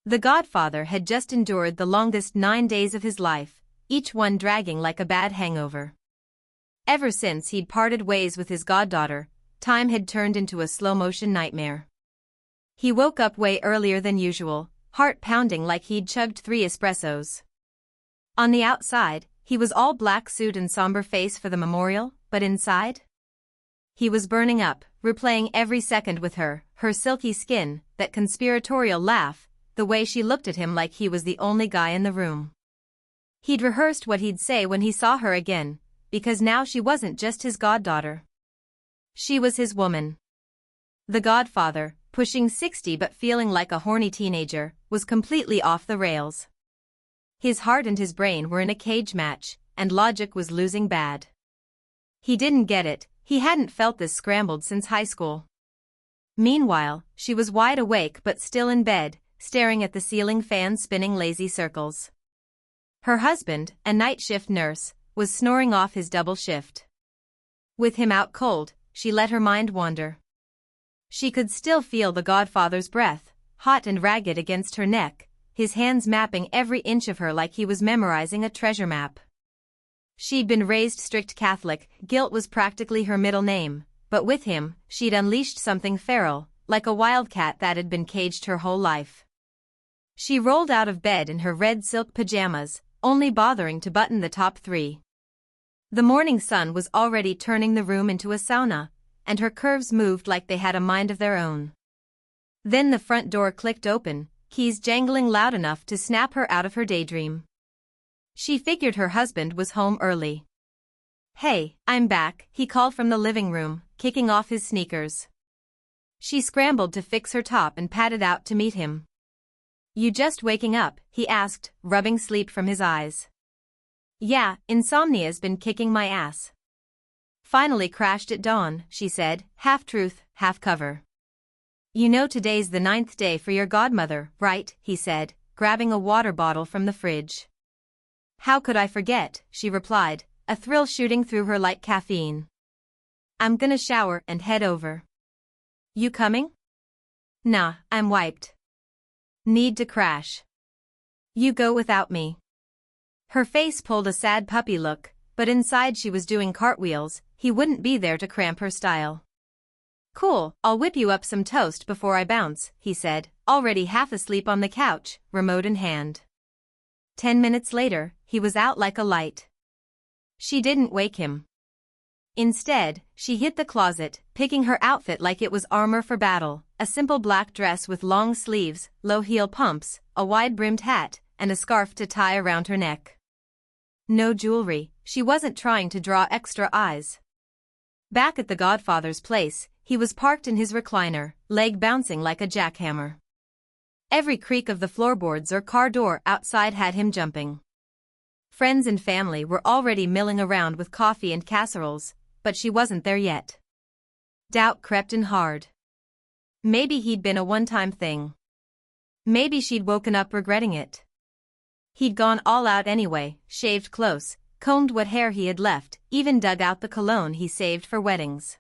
The Godfather had just endured the longest 9 days of his life, each one dragging like a bad hangover. Ever since he'd parted ways with his goddaughter, time had turned into a slow-motion nightmare. He woke up way earlier than usual, heart pounding like he'd chugged 3 espressos. On the outside, he was all black suit and somber face for the memorial, but inside? He was burning up, replaying every second with her, her silky skin, that conspiratorial laugh, the way she looked at him like he was the only guy in the room. He'd rehearsed what he'd say when he saw her again, because now she wasn't just his goddaughter. She was his woman. The Godfather, pushing 60 but feeling like a horny teenager, was completely off the rails. His heart and his brain were in a cage match, and logic was losing bad. He didn't get it, he hadn't felt this scrambled since high school. Meanwhile, she was wide awake but still in bed, staring at the ceiling fan spinning lazy circles. Her husband, a night shift nurse, was snoring off his double shift. With him out cold, she let her mind wander. She could still feel the Godfather's breath, hot and ragged against her neck, his hands mapping every inch of her like he was memorizing a treasure map. She'd been raised strict Catholic, guilt was practically her middle name, but with him, she'd unleashed something feral, like a wildcat that had been caged her whole life. She rolled out of bed in her red silk pajamas, only bothering to button the top 3. The morning sun was already turning the room into a sauna, and her curves moved like they had a mind of their own. Then the front door clicked open, keys jangling loud enough to snap her out of her daydream. She figured her husband was home early. "Hey, I'm back," he called from the living room, kicking off his sneakers. She scrambled to fix her top and padded out to meet him. "You just waking up?" he asked, rubbing sleep from his eyes. "Yeah, insomnia's been kicking my ass." "Finally crashed at dawn," she said, half truth, half cover. "You know today's the 9th day for your godmother, right?" he said, grabbing a water bottle from the fridge. "How could I forget?" she replied, a thrill shooting through her like caffeine. "I'm gonna shower and head over." "You coming?" "Nah, I'm wiped." "Need to crash." "You go without me." Her face pulled a sad puppy look, but inside she was doing cartwheels, he wouldn't be there to cramp her style. "Cool, I'll whip you up some toast before I bounce," he said, already half asleep on the couch, remote in hand. 10 minutes later, he was out like a light. She didn't wake him. Instead, she hit the closet, picking her outfit like it was armor for battle, a simple black dress with long sleeves, low-heel pumps, a wide-brimmed hat, and a scarf to tie around her neck. No jewelry, she wasn't trying to draw extra eyes. Back at the Godfather's place, he was parked in his recliner, leg bouncing like a jackhammer. Every creak of the floorboards or car door outside had him jumping. Friends and family were already milling around with coffee and casseroles, but she wasn't there yet. Doubt crept in hard. Maybe he'd been a one-time thing. Maybe she'd woken up regretting it. He'd gone all out anyway, shaved close, combed what hair he had left, even dug out the cologne he saved for weddings.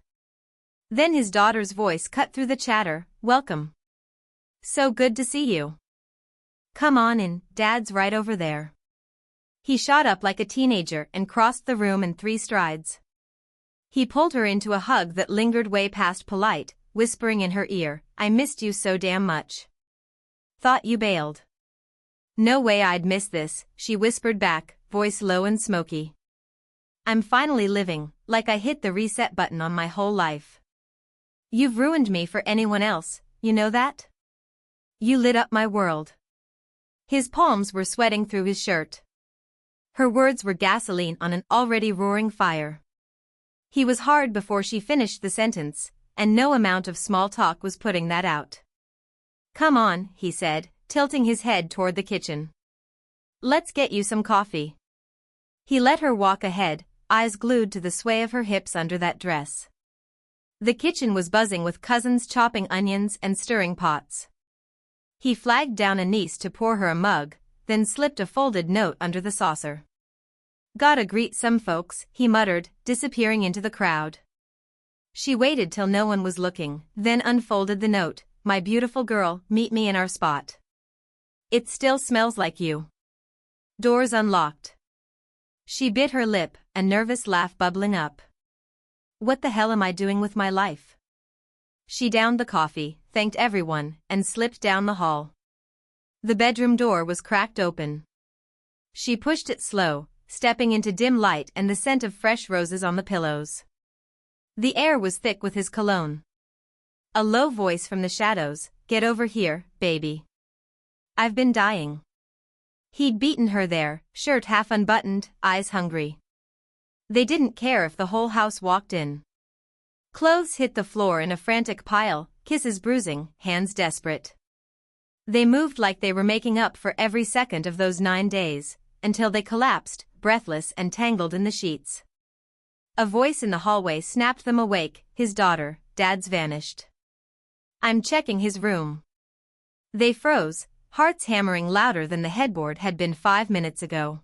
Then his daughter's voice cut through the chatter, "Welcome. So good to see you. Come on in, Dad's right over there." He shot up like a teenager and crossed the room in 3 strides. He pulled her into a hug that lingered way past polite, whispering in her ear, "I missed you so damn much. Thought you bailed." "No way I'd miss this," she whispered back, voice low and smoky. "I'm finally living, like I hit the reset button on my whole life. You've ruined me for anyone else, you know that? You lit up my world." His palms were sweating through his shirt. Her words were gasoline on an already roaring fire. He was hard before she finished the sentence, and no amount of small talk was putting that out. "Come on," he said, tilting his head toward the kitchen. "Let's get you some coffee." He let her walk ahead, eyes glued to the sway of her hips under that dress. The kitchen was buzzing with cousins chopping onions and stirring pots. He flagged down a niece to pour her a mug, then slipped a folded note under the saucer. "Gotta greet some folks," he muttered, disappearing into the crowd. She waited till no one was looking, then unfolded the note, "My beautiful girl, meet me in our spot." It still smells like you. Doors unlocked. She bit her lip, a nervous laugh bubbling up. What the hell am I doing with my life? She downed the coffee, thanked everyone, and slipped down the hall. The bedroom door was cracked open. She pushed it slow, stepping into dim light and the scent of fresh roses on the pillows. The air was thick with his cologne. A low voice from the shadows, "Get over here, baby. I've been dying." He'd beaten her there, shirt half unbuttoned, eyes hungry. They didn't care if the whole house walked in. Clothes hit the floor in a frantic pile, kisses bruising, hands desperate. They moved like they were making up for every second of those 9 days, until they collapsed, breathless and tangled in the sheets. A voice in the hallway snapped them awake, his daughter, "Dad's vanished. I'm checking his room." They froze, hearts hammering louder than the headboard had been 5 minutes ago.